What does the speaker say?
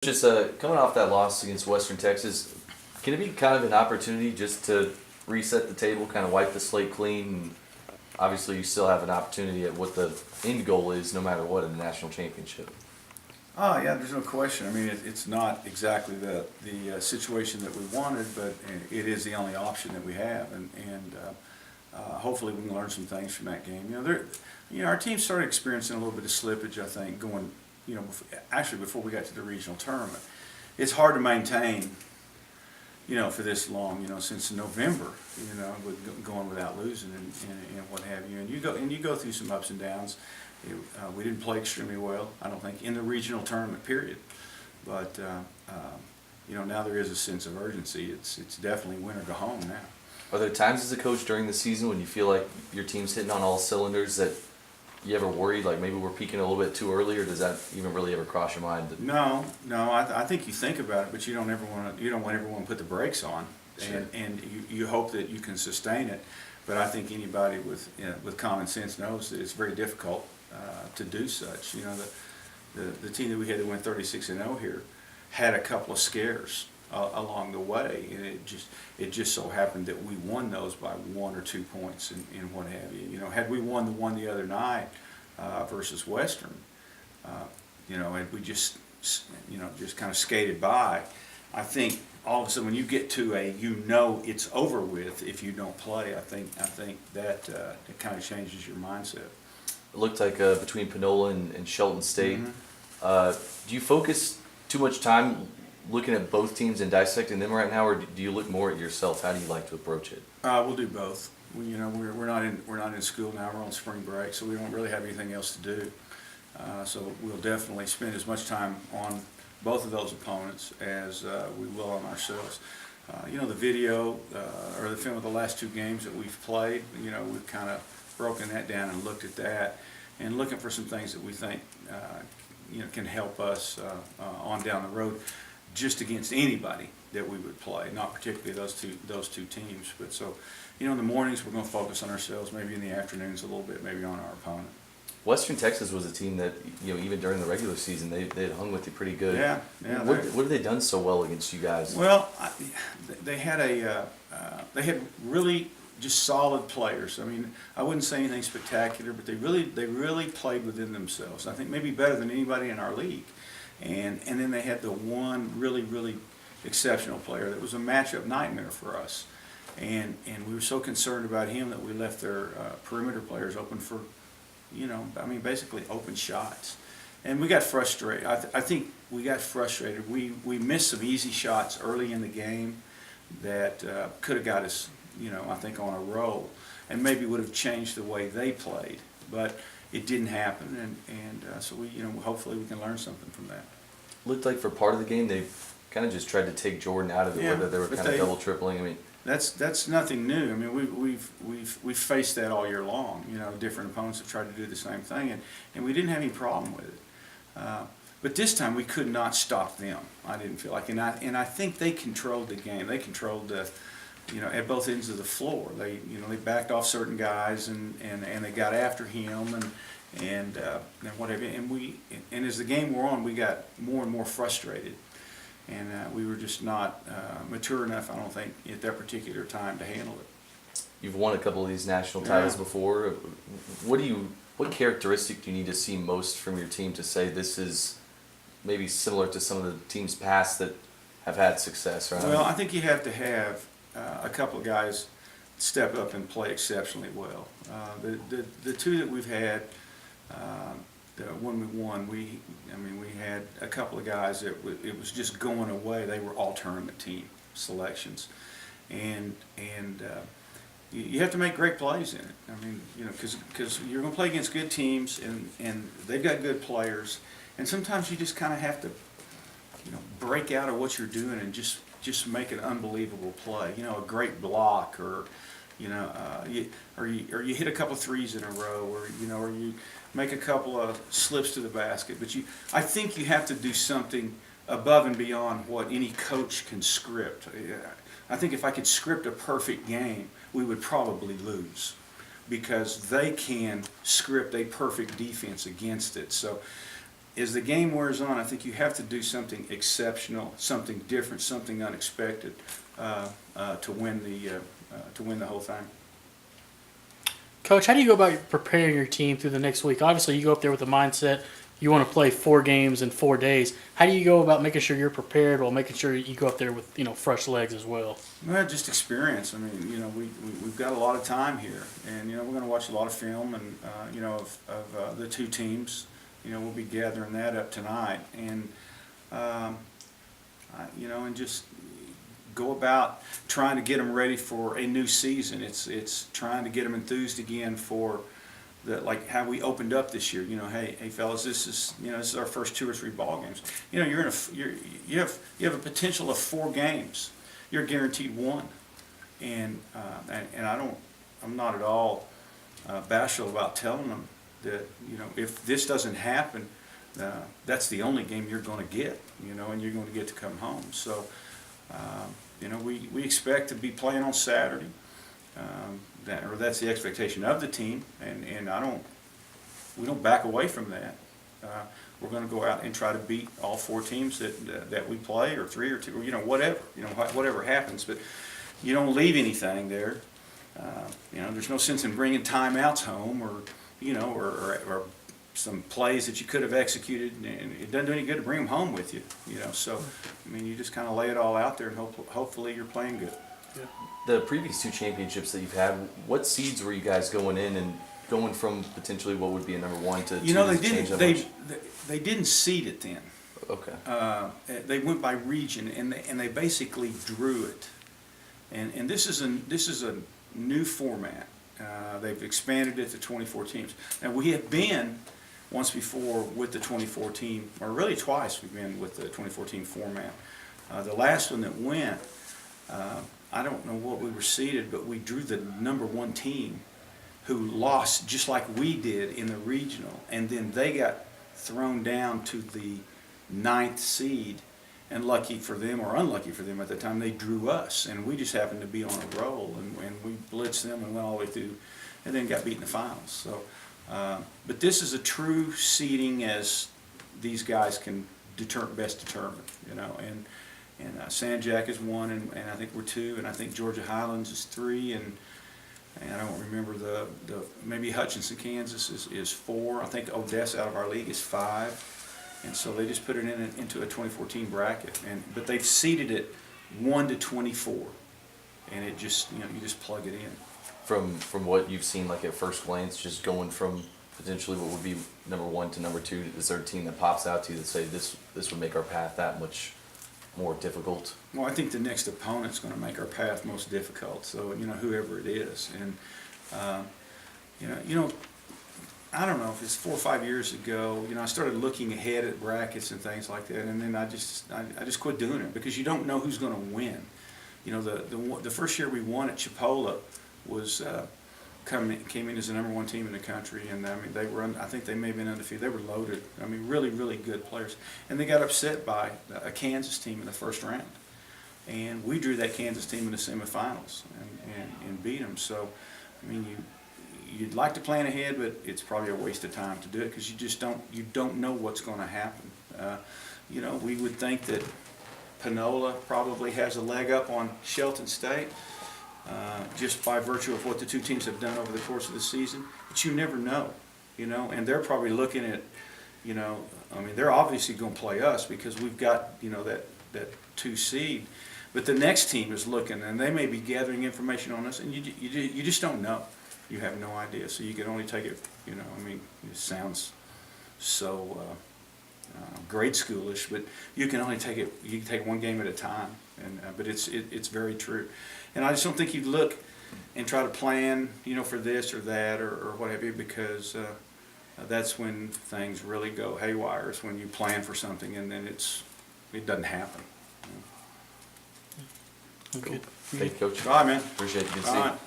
Just coming off that loss against Western Texas, can it be kind of an opportunity just to reset the table, kind of wipe the slate clean? And obviously, you still have an opportunity at what the end goal is, no matter what, in the national championship. Oh, yeah, there's no question. I mean, it's not exactly the situation that we wanted, but it is the only option that we have, and hopefully we can learn some things from that game. Our team started experiencing a little bit of slippage, I think, going, actually before we got to the regional tournament. It's hard to maintain, for this long, since November, with going without losing and what have you. And you go through some ups and downs. We didn't play extremely well, I don't think, in the regional tournament period. But now there is a sense of urgency. It's definitely win or go home now. Are there times as a coach during the season when you feel like your team's hitting on all cylinders that you ever worried, like maybe we're peaking a little bit too early, or does that even really ever cross your mind? No. I think you think about it, but you don't ever want to put the brakes on, Sure. and you hope that you can sustain it. But I think anybody with common sense knows that it's very difficult to do such. The team that we had that went 36-0 here had a couple of scares along the way, and it just so happened that we won those by 1 or 2 points and what have you. Had we won the one the other night versus Western, and we just kind of skated by, I think all of a sudden when you get to it's over with if you don't play, I think that it kind of changes your mindset. It looked like between Panola and Shelton State, do you focus too much time looking at both teams and dissecting them right now, or do you look more at yourself? How do you like to approach it? We'll do both. We're not in school now. We're on spring break, so we don't really have anything else to do. So we'll definitely spend as much time on both of those opponents as we will on ourselves. The video or the film of the last two games that we've played, we've kind of broken that down and looked at that and looking for some things that we think can help us on down the road, just against anybody that we would play, not particularly those two teams. But so, in the mornings we're going to focus on ourselves, maybe in the afternoons a little bit, maybe on our opponent. Western Texas was a team that, even during the regular season, they had hung with you pretty good. Yeah. What have they done so well against you guys? Well, they had really just solid players. I mean, I wouldn't say anything spectacular, but they really played within themselves. I think maybe better than anybody in our league. And then they had the one really exceptional player that was a matchup nightmare for us. And we were so concerned about him that we left their perimeter players open for, basically open shots. And we got frustrated. I think we got frustrated. We missed some easy shots early in the game that could have got us, I think, on a roll, and maybe would have changed the way they played. But it didn't happen, and so hopefully we can learn something from that. Looked like for part of the game they kind of just tried to take Jordan out of it, Yeah, whether they were kind of double tripling. I mean, that's nothing new. I mean, we've faced that all year long. Different opponents have tried to do the same thing, and we didn't have any problem with it. But this time we could not stop them. I didn't feel like, and I think they controlled the game. They controlled the, at both ends of the floor. They backed off certain guys and they got after him and whatever. And as the game wore on, we got more and more frustrated. And we were just not mature enough, I don't think, at that particular time to handle it. you've won a couple of these national titles Yeah. before. What characteristic do you need to see most from your team to say this is maybe similar to some of the teams past that have had success? Right? Well, I think you have to have a couple of guys step up and play exceptionally well. The two that we've had, when we won, we had a couple of guys that it was just going away. They were all tournament team selections, and you have to make great plays in it. I mean, because you're going to play against good teams, and they've got good players, and sometimes you just kind of have to, break out of what you're doing and just make an unbelievable play. A great block, or you hit a couple of threes in a row, or you make a couple of slips to the basket. But I think you have to do something above and beyond what any coach can script. I think if I could script a perfect game, we would probably lose, because they can script a perfect defense against it. So as the game wears on, I think you have to do something exceptional, something different, something unexpected to win the whole thing. Coach, how do you go about preparing your team through the next week? Obviously, you go up there with the mindset you want to play 4 games in 4 days. How do you go about making sure you're prepared while making sure you go up there with fresh legs as well? Well, just experience. I mean, we've got a lot of time here, and we're going to watch a lot of film, and of the two teams. We'll be gathering that up tonight, and and just go about trying to get them ready for a new season. It's trying to get them enthused again for like how we opened up this year. Hey fellas, this is our first 2 or 3 ball games. You have a potential of 4 games. You're guaranteed 1, and I'm not at all bashful about telling them that if this doesn't happen, that's the only game you're going to get. And you're going to get to come home. So we expect to be playing on Saturday. That's the expectation of the team, and we don't back away from that. We're going to go out and try to beat all 4 teams that we play, or 3 or 2, or whatever happens. But you don't leave anything there. There's no sense in bringing timeouts home, or some plays that you could have executed, and it doesn't do any good to bring them home with you. So you just kind of lay it all out there, and hopefully you're playing good. Yeah. The previous 2 championships that you've had, what seeds were you guys going in and going from potentially what would be a number 1 to 2? They didn't seed it then. Okay. They went by region, and they basically drew it. And this is a new format. They've expanded it to 24 teams. Now, we have been once before with the 24 team, or really twice we've been with the 24 team format. The last one that went, I don't know what we were seeded, but we drew the number 1 team, who lost just like we did in the regional, and then they got thrown down to the 9th seed, and lucky for them or unlucky for them at the time, they drew us, and we just happened to be on a roll, and we blitzed them and went all the way through, and then got beat in the finals. So, but this is a true seeding as these guys can best determine, and Sanjak is 1, and I think we're 2, and I think Georgia Highlands is 3, and I don't remember the maybe Hutchinson, Kansas is 4. I think Odessa out of our league is 5. And so they just put it into a 2014 bracket, but they've seeded it 1 to 24, and it just you just plug it in. From what you've seen, like at first glance, just going from potentially what would be number 1 to number 2, is there a team that pops out to you that say this would make our path that much more difficult? Well, I think the next opponent's going to make our path most difficult. So whoever it is, and I don't know if it's 4 or 5 years ago, I started looking ahead at brackets and things like that, and then I just quit doing it, because you don't know who's going to win. The first year we won at Chipola was came in as the number 1 team in the country, and they were I think they may have been undefeated. They were loaded. Really, really good players, and they got upset by a Kansas team in the first round, and we drew that Kansas team in the semifinals and beat them. So, you'd like to plan ahead, but it's probably a waste of time to do it, because you don't know what's going to happen. We would think that Panola probably has a leg up on Shelton State, just by virtue of what the 2 teams have done over the course of the season. But you never know, and they're probably looking at, they're obviously going to play us because we've got, that 2 seed. But the next team is looking, and they may be gathering information on us, and you just don't know. You have no idea, so you can only take it, it sounds so grade schoolish, but you can only take it, you can take 1 game at a time, but it's very true. And I just don't think you look and try to plan, for this or that or what have you, because that's when things really go haywire. It's when you plan for something and then it doesn't happen. Okay. Thank you, Coach. All right, man. Appreciate it. Good to All see you. right.